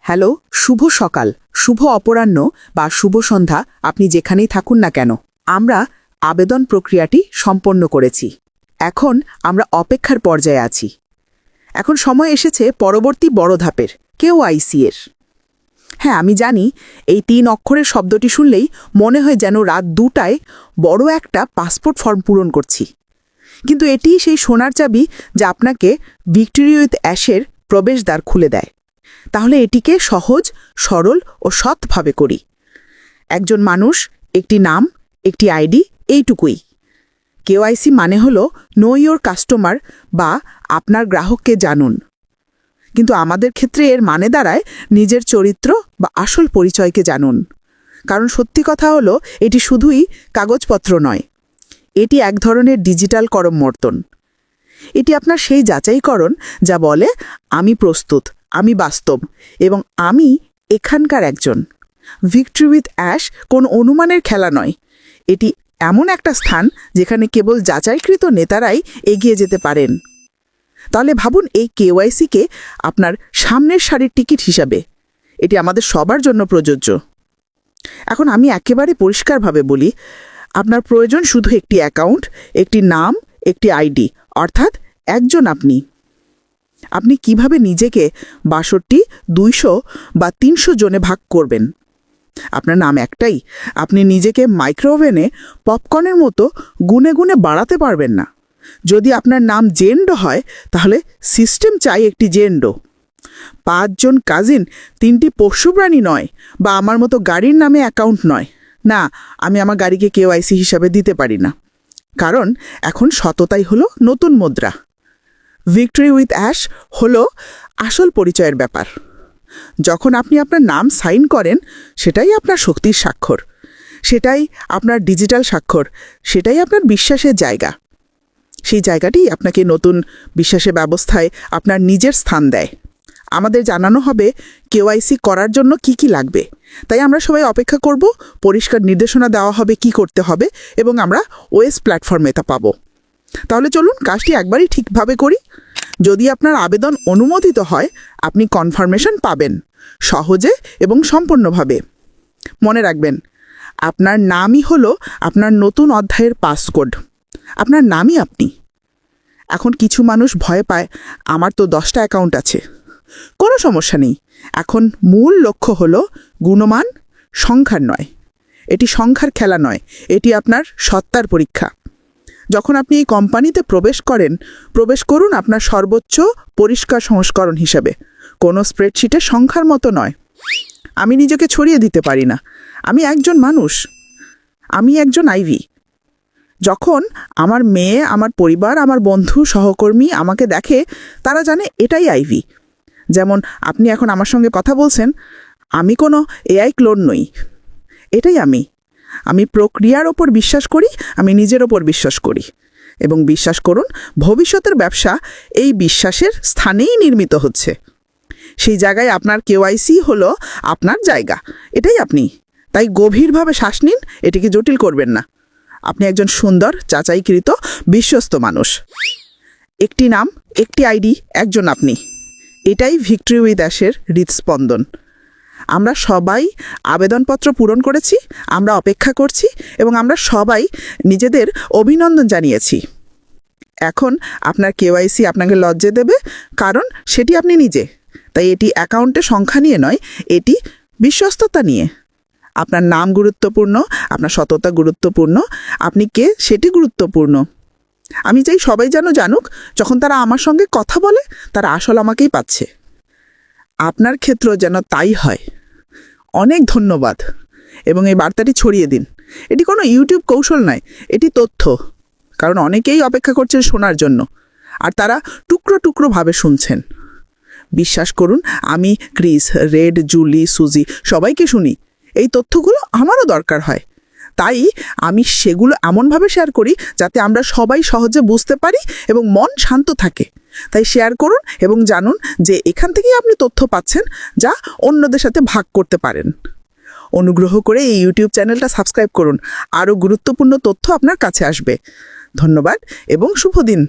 Hello, শুভ সকাল, শুভ অপরাহ্ন বা শুভ সন্ধ্যা আপনি যেখানেই থাকুন না কেন। আমরা আবেদন প্রক্রিয়াটি সম্পন্ন করেছি। এখন আমরা অপেক্ষার পর্যায়ে আছি। এখন সময় এসেছে পরবর্তী বড় ধাপের, কেওআইসি এর। হ্যাঁ, আমি জানি এই 3 অক্ষরের শব্দটি শুনলেই মনে হয় যেন রাত 2টায় বড় একটা পাসপোর্ট ফর্ম পূরণ করছি। কিন্তু এটিই সেই সোনার চাবি যা আপনাকে ভিক্টোরি উইথ অ্যাশের প্রবেশদ্বার খুলে দেয়। তাহলে এটিকে সহজ, সরল ও সৎভাবে করি। একজন মানুষ, একটি নাম, একটি আইডি, এইটুকুই। কেওআইসি মানে হলো নো ইয়োর কাস্টমার বা আপনার গ্রাহককে জানুন। কিন্তু আমাদের ক্ষেত্রে এর মানে দাঁড়ায় নিজের চরিত্র বা আসল পরিচয়কে জানুন। কারণ সত্যি কথা হলো এটি শুধুই কাগজপত্র নয়, এটি এক ধরনের ডিজিটাল করমর্দন। এটি আপনার সেই যাচাইকরণ যা বলে আমি প্রস্তুত, আমি বাস্তব এবং আমি এখানকার একজন। ভিক্টরি উইথ অ্যাশ কোন অনুমানের খেলা নয়, এটি এমন একটা স্থান যেখানে কেবল যাচাইকৃত নেতারাই এগিয়ে যেতে পারেন। তাহলে ভাবুন এই কেওআইসিকে আপনার সামনের সারির টিকিট হিসাবে। এটি আমাদের সবার জন্য প্রযোজ্য। এখন আমি একেবারে পরিষ্কারভাবে বলি, আপনার প্রয়োজন শুধু একটি অ্যাকাউন্ট, একটি নাম, একটি আইডি, অর্থাৎ একজন আপনি। আপনি কিভাবে নিজেকে 62, 200 বা 300 জনে ভাগ করবেন? আপনার নাম একটাই। আপনি নিজেকে মাইক্রোওভেনে পপকর্নের মতো গুনে গুনে বাড়াতে পারবেন না। যদি আপনার নাম জেন্ডো হয় তাহলে সিস্টেম চাই একটি জেন্ডো। 5 জন কাজিন 3টি পশু প্রাণী নয়, বা আমার মতো গাড়ির নামে অ্যাকাউন্ট নয়। না, আমি আমার গাড়িকে কেওআইসি হিসাবে দিতে পারি না। কারণ এখন সততাই হলো নতুন মুদ্রা। ভিক্টরি উইথ অ্যাশ হলো আসল পরিচয়ের ব্যাপার। যখন আপনি আপনার নাম সাইন করেন, সেটাই আপনার শক্তির স্বাক্ষর, সেটাই আপনার ডিজিটাল স্বাক্ষর, সেটাই আপনার বিশ্বাসের জায়গা। সেই জায়গাটি আপনাকে নতুন বিশ্বাসের ব্যবস্থায় আপনার নিজের স্থান দেয়। আমাদের জানানো হবে কেওআইসি করার জন্য কি কি লাগবে। তাই আমরা সবাই অপেক্ষা করব, পরিষ্কার নির্দেশনা দেওয়া হবে কি করতে হবে এবং আমরা ওএস প্ল্যাটফর্মে তা পাবো। তাহলে চলুন কাজটি একবারই ঠিকভাবে করি। যদি আপনার আবেদন অনুমোদিত হয়, আপনি কনফার্মেশন পাবেন সহজে এবং সম্পূর্ণভাবে। মনে রাখবেন, আপনার নামই হলো আপনার নতুন অধ্যায়ের পাসকোড। আপনার নামই আপনি। এখন কিছু মানুষ ভয় পায়, আমার তো 10টা অ্যাকাউন্ট আছে। কোনো সমস্যা নেই। এখন মূল লক্ষ্য হলো গুণমান, সংখ্যার নয়। এটি সংখ্যার খেলা নয়, এটি আপনার সত্তার পরীক্ষা। যখন আপনি এই কোম্পানিতে প্রবেশ করুন আপনার সর্বোচ্চ পরিষ্কার সংস্করণ হিসেবে, কোনো স্প্রেডশিটে সংখ্যার মতো নয়। আমি নিজেকে ছড়িয়ে দিতে পারি না। আমি একজন মানুষ, আমি একজন আইভি। যখন আমার মেয়ে, আমার পরিবার, আমার বন্ধু, সহকর্মী আমাকে দেখে, তারা জানে এটাই আইভি। যেমন আপনি এখন আমার সঙ্গে কথা বলছেন, আমি কোনো এআই ক্লোন নই, এটাই আমি। আমি প্রক্রিয়ার ওপর বিশ্বাস করি, আমি নিজের ওপর বিশ্বাস করি। এবং বিশ্বাস করুন, ভবিষ্যতের ব্যবসা এই বিশ্বাসের স্থানেই নির্মিত হচ্ছে। সেই জায়গায় আপনার কেওআইসি হলো আপনার জায়গা, এটাই আপনি। তাই গভীরভাবে শ্বাস নিন, এটিকে জটিল করবেন না। আপনি একজন সুন্দর, যাচাইকৃত, বিশ্বস্ত মানুষ। একটি নাম, একটি আইডি, একজন আপনি। এটাই ভিক্টরি উইথ অ্যাশের হৃদস্পন্দন। আমরা সবাই আবেদনপত্র পূরণ করেছি, আমরা অপেক্ষা করছি এবং আমরা সবাই নিজেদের অভিনন্দন জানিয়েছি। এখন আপনার কেওআইসি আপনাকে লজ্জা দেবে, কারণ সেটি আপনি নিজে। তাই এটি অ্যাকাউন্টে সংখ্যা নিয়ে নয়, এটি বিশ্বস্ততা নিয়ে। আপনার নাম গুরুত্বপূর্ণ, আপনার সততা গুরুত্বপূর্ণ, আপনি কে সেটি গুরুত্বপূর্ণ। আমি চাই সবাই যেন জানুক, যখন তারা আমার সঙ্গে কথা বলে তারা আসল আমাকেই পাচ্ছে। আপনার ক্ষেত্র যেন তাই হয়। অনেক ধন্যবাদ এবং এই বার্তাটি ছড়িয়ে দিন। এটি কোনো ইউটিউব কৌশল নয়, এটি তথ্য। কারণ অনেকেই অপেক্ষা করছেন শোনার জন্য, আর তারা টুকরো টুকরোভাবে শুনছেন। বিশ্বাস করুন, আমি ক্রিস, রেড, জুলি, সুজি সবাইকে শুনি। এই তথ্যগুলো আমারও দরকার হয়। তাই আমি সেগুলো এমনভাবে শেয়ার করি যাতে আমরা সবাই সহজে বুঝতে পারি এবং মন শান্ত থাকে। তাই শেয়ার করুন এবং জানুন যে এখান থেকেই আপনি তথ্য পাচ্ছেন যা অন্যদের সাথে ভাগ করতে পারেন। অনুগ্রহ করে এই ইউটিউব চ্যানেলটা সাবস্ক্রাইব করুন, আরও গুরুত্বপূর্ণ তথ্য আপনার কাছে আসবে। ধন্যবাদ এবং শুভ দিন।